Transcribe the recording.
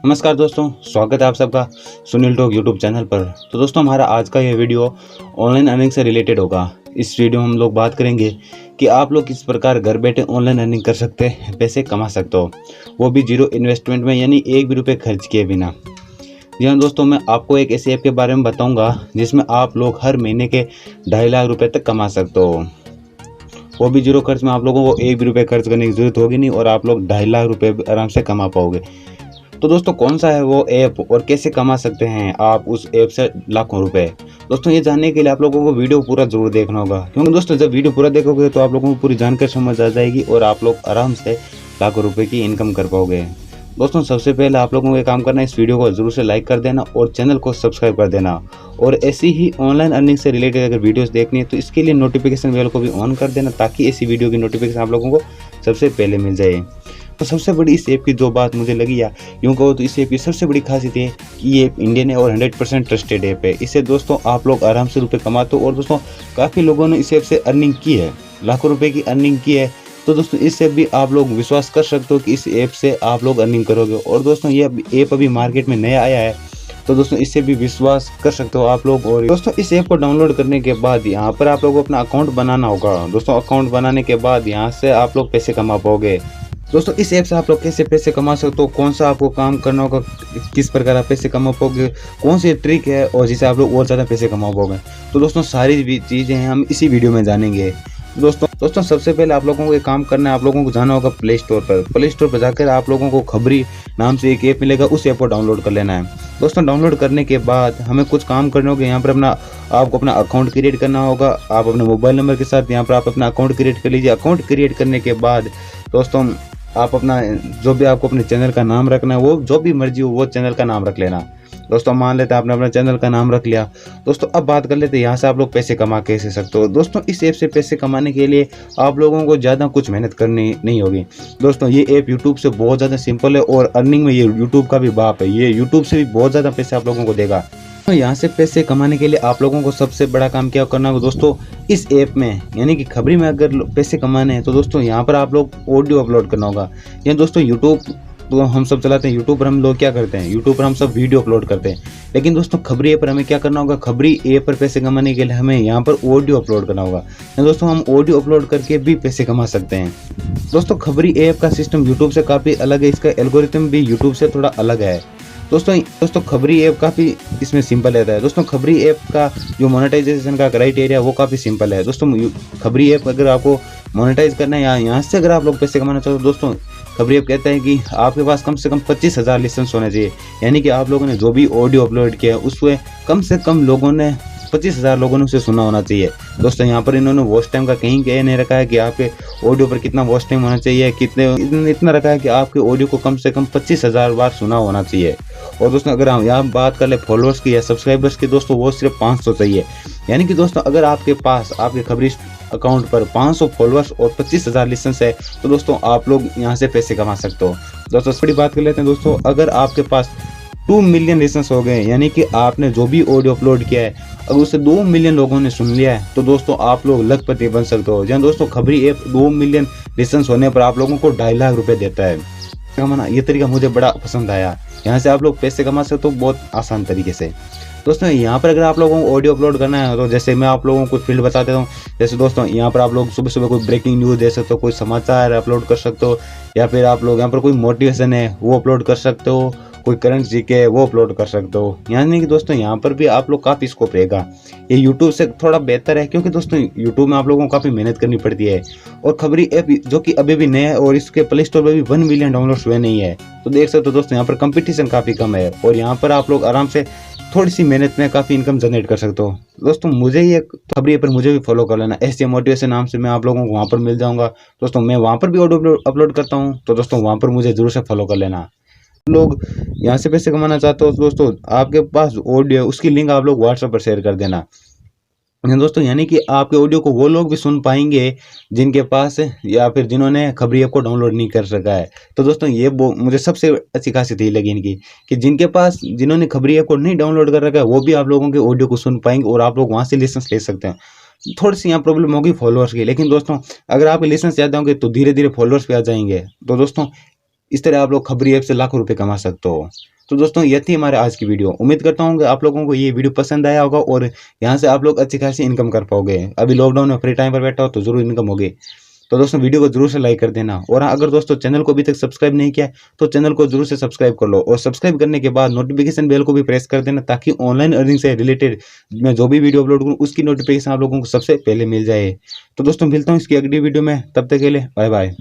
नमस्कार दोस्तों, स्वागत है आप सबका सुनील टॉक यूट्यूब चैनल पर। तो दोस्तों, हमारा आज का ये वीडियो ऑनलाइन अर्निंग से रिलेटेड होगा। इस वीडियो में हम लोग बात करेंगे कि आप लोग किस प्रकार घर बैठे ऑनलाइन अर्निंग कर सकते हैं, पैसे कमा सकते हो, वो भी जीरो इन्वेस्टमेंट में, यानी एक भी रुपये खर्च किए बिना। जी हाँ दोस्तों, मैं आपको एक ऐसी ऐप के बारे में बताऊँगा जिसमें आप लोग हर महीने के 2.5 लाख रुपये तक कमा सकते हो, वो भी जीरो खर्च में। आप लोगों को एक भी रुपये खर्च करने की जरूरत होगी नहीं और आप लोग 2.5 लाख रुपये आराम से कमा पाओगे। तो दोस्तों, कौन सा है वो ऐप और कैसे कमा सकते हैं आप उस ऐप से लाखों रुपए। दोस्तों, ये जानने के लिए आप लोगों को वीडियो पूरा जरूर देखना होगा, क्योंकि दोस्तों जब वीडियो पूरा देखोगे तो आप लोगों को पूरी जानकारी समझ आ जाएगी और आप लोग आराम से लाखों रुपए की इनकम कर पाओगे। दोस्तों, सबसे पहले आप लोगों को ये काम करना है, इस वीडियो को जरूर से लाइक कर देना और चैनल को सब्सक्राइब कर देना। और ऐसी ही ऑनलाइन अर्निंग से रिलेटेड अगर वीडियोस देखनी है तो इसके लिए नोटिफिकेशन बेल को भी ऑन कर देना, ताकि ऐसी वीडियो की नोटिफिकेशन आप लोगों को सबसे पहले मिल जाए। तो सबसे बड़ी इस ऐप की जो बात मुझे लगी, या यूँ कहो तो इस ऐप की सबसे बड़ी खासियत है कि ये ऐप इंडियन है और 100% ट्रस्टेड ऐप है। इससे दोस्तों आप लोग आराम से रुपये कमाते हो और दोस्तों काफ़ी लोगों ने इस ऐप से अर्निंग की है, लाखों रुपए की अर्निंग की है। तो दोस्तों, इससे भी आप लोग विश्वास कर सकते हो कि इस ऐप से आप लोग अर्निंग करोगे। और दोस्तों, ये ऐप अभी मार्केट में नया आया है, तो दोस्तों इससे भी विश्वास कर सकते हो आप लोग। और दोस्तों, इस ऐप को डाउनलोड करने के बाद यहाँ पर आप लोगों को अपना अकाउंट बनाना होगा। दोस्तों, अकाउंट बनाने के बाद यहाँ से आप लोग पैसे कमा पाओगे। दोस्तों, इस ऐप से आप लोग कैसे पैसे कमा सकते हो, कौन सा आपको काम करना होगा, किस प्रकार आप पैसे कमा पाओगे, कौन सी ट्रिक है और जिससे आप लोग और ज़्यादा पैसे कमा पाओगे, तो दोस्तों सारी भी चीज़ें हैं हम इसी वीडियो में जानेंगे। दोस्तों सबसे पहले आप लोगों को एक काम करना है, आप लोगों को जाना होगा प्ले स्टोर पर। प्ले स्टोर पर जाकर आप लोगों को खबरी नाम से एक ऐप मिलेगा, उस ऐप को डाउनलोड कर लेना है। दोस्तों, डाउनलोड करने के बाद हमें कुछ काम करने होंगे। यहाँ पर आपको अपना अकाउंट क्रिएट करना होगा। आप अपने मोबाइल नंबर के साथ यहाँ पर आप अपना अकाउंट क्रिएट कर लीजिए। अकाउंट क्रिएट करने के बाद दोस्तों आप अपना जो भी आपको अपने चैनल का नाम रखना है, वो जो भी मर्जी हो वो चैनल का नाम रख लेना। दोस्तों, मान लेते हैं आपने अपने चैनल का नाम रख लिया। दोस्तों, अब बात कर लेते हैं यहाँ से आप लोग पैसे कमा कैसे सकते हो। दोस्तों, इस ऐप से पैसे कमाने के लिए आप लोगों को ज़्यादा कुछ मेहनत करनी नहीं होगी। दोस्तों, ये ऐप यूट्यूब से बहुत ज़्यादा सिंपल है और अर्निंग में ये यूट्यूब का भी बाप है। ये यूट्यूब से भी बहुत ज़्यादा पैसे आप लोगों को देगा। तो यहाँ से पैसे कमाने के लिए आप लोगों को सबसे बड़ा काम क्या करना होगा दोस्तों, इस ऐप में यानी कि खबरी में अगर पैसे कमाने हैं तो दोस्तों यहाँ पर आप लोग ऑडियो अपलोड करना होगा। या दोस्तों, यूट्यूब तो हम सब चलाते हैं, यूट्यूब पर हम लोग क्या करते हैं, यूट्यूब पर हम सब वीडियो अपलोड करते हैं। लेकिन दोस्तों, खबरी ऐप पर हमें क्या करना होगा, खबरी ऐप पर पैसे कमाने के लिए हमें यहाँ पर ऑडियो अपलोड करना होगा। दोस्तों, हम ऑडियो अपलोड करके भी पैसे कमा सकते हैं। दोस्तों, खबरी ऐप का सिस्टम यूट्यूब से काफ़ी अलग है, इसका एल्गोरिथम भी यूट्यूब से थोड़ा अलग है। दोस्तों खबरी ऐप काफ़ी इसमें सिंपल रहता है। दोस्तों, खबरी ऐप का जो मोनेटाइजेशन का क्राइटेरिया वो काफ़ी सिंपल है। दोस्तों, खबरी ऐप अगर आपको मोनेटाइज करना है या यहाँ से अगर आप लोग पैसे कमाना चाहो तो दोस्तों खबरी ऐप कहता है कि आपके पास कम से कम 25,000 लिसेंस होने चाहिए। यानी कि आप लोगों ने जो भी ऑडियो अपलोड किया है उसमें कम से कम लोगों ने 25,000 लोगों ने उसे सुना होना चाहिए। दोस्तों, यहाँ पर इन्होंने वॉच टाइम का कहीं कह नहीं रखा है कि आपके ऑडियो पर कितना वॉच टाइम होना चाहिए, इतना रखा है कि आपके ऑडियो को कम से कम 25,000 बार सुना होना चाहिए। और दोस्तों, अगर हम यहाँ बात कर ले फॉलोअर्स की या सब्सक्राइबर्स की, दोस्तों वो सिर्फ 500 चाहिए। यानी कि दोस्तों, अगर आपके पास आपके खबरी अकाउंट पर 500 फॉलोअर्स और 25,000 लिसेंस है तो दोस्तों आप लोग यहाँ से पैसे कमा सकते हो। दोस्तों, बड़ी बात कर लेते हैं। दोस्तों, अगर आपके पास 2 मिलियन लिसेंस हो गए, यानी कि आपने जो भी ऑडियो अपलोड किया है अगर उसे 2 मिलियन लोगों ने सुन लिया है तो दोस्तों आप लोग लखपति बन सकते हो। जहाँ दोस्तों खबरी ऐप 2 मिलियन लिसेंस होने पर आप लोगों को 2.5 लाख रुपए देता है। कमाना ये तरीका मुझे बड़ा पसंद आया। यहाँ से आप लोग पैसे कमा सकते हो बहुत आसान तरीके से। दोस्तों, यहाँ पर अगर आप लोगों को ऑडियो अपलोड करना है तो जैसे मैं आप लोगों को फील्ड बता देता हूँ। जैसे दोस्तों, यहाँ पर आप लोग सुबह सुबह कोई ब्रेकिंग न्यूज़ दे सकते हो, कोई समाचार अपलोड कर सकते हो, या फिर आप लोग यहाँ पर कोई मोटिवेशन है वो अपलोड कर सकते हो, कोई करंट जीके है वो अपलोड कर सकते हो। यानी कि दोस्तों यहाँ पर भी आप लोग काफ़ी स्कोप रहेगा। ये यूट्यूब से थोड़ा बेहतर है, क्योंकि दोस्तों यूट्यूब में आप लोगों को काफ़ी मेहनत करनी पड़ती है। और खबरी ऐप जो कि अभी भी नया है और इसके प्ले स्टोर पर भी 1 मिलियन डाउनलोड्स हुए नहीं है, तो देख सकते हो दोस्तों यहाँ पर कंपटीशन काफ़ी कम है और यहाँ पर आप लोग आराम से थोड़ी सी मेहनत में काफ़ी इनकम जनरेट कर सकते हो। दोस्तों, मुझे ये खबरी पर मुझे भी फॉलो कर लेना, ऐसे मोटिवेशन नाम से मैं आप लोगों को वहाँ पर मिल जाऊँगा। दोस्तों, मैं वहाँ पर भी ऑडियो अपलोड करता हूँ, तो दोस्तों वहाँ पर मुझे जरूर से फॉलो कर लेना। लोग यहाँ से पैसे कमाना चाहते हो दोस्तों, आपके पास ऑडियो उसकी लिंक आप लोग व्हाट्सएप पर शेयर कर देना। दोस्तों, यानी कि आपके ऑडियो को वो लोग भी सुन पाएंगे जिनके पास या फिर जिन्होंने खबरी ऐप को डाउनलोड नहीं कर सका है। तो दोस्तों, ये मुझे सबसे अच्छी खासियत यही लगी इनकी कि जिन्होंने खबरी ऐप को नहीं डाउनलोड कर रखा है वो भी आप लोगों के ऑडियो को सुन पाएंगे और आप लोग वहाँ से लाइसेंस ले सकते हैं। थोड़ी सी यहाँ प्रॉब्लम होगी फॉलोअर्स की, लेकिन दोस्तों अगर आपके लाइसेंस ज़्यादा होंगे तो धीरे धीरे फॉलोअर्स पे आ जाएंगे। तो दोस्तों, इस तरह आप लोग खबरी ऐप से लाखों रुपए कमा सकते हो। तो दोस्तों ये थी हमारे आज की वीडियो। उम्मीद करता हूँ कि आप लोगों को ये वीडियो पसंद आया होगा और यहाँ से आप लोग अच्छी खासी इनकम कर पाओगे। अभी लॉकडाउन में फ्री टाइम पर बैठा हो तो जरूर इनकम होगी। तो दोस्तों वीडियो को जरूर से लाइक कर देना, और अगर दोस्तों चैनल को अभी तक सब्सक्राइब नहीं किया है तो चैनल को जरूर से सब्सक्राइब कर लो, और सब्सक्राइब करने के बाद नोटिफिकेशन बेल को भी प्रेस कर देना, ताकि ऑनलाइन अर्निंग से रिलेटेड मैं जो भी वीडियो अपलोड करूँ उसकी नोटिफिकेशन आप लोगों को सबसे पहले मिल जाए। तो दोस्तों मिलता हूँ इसकी अगली वीडियो में, तब तक के लिए बाय बाय।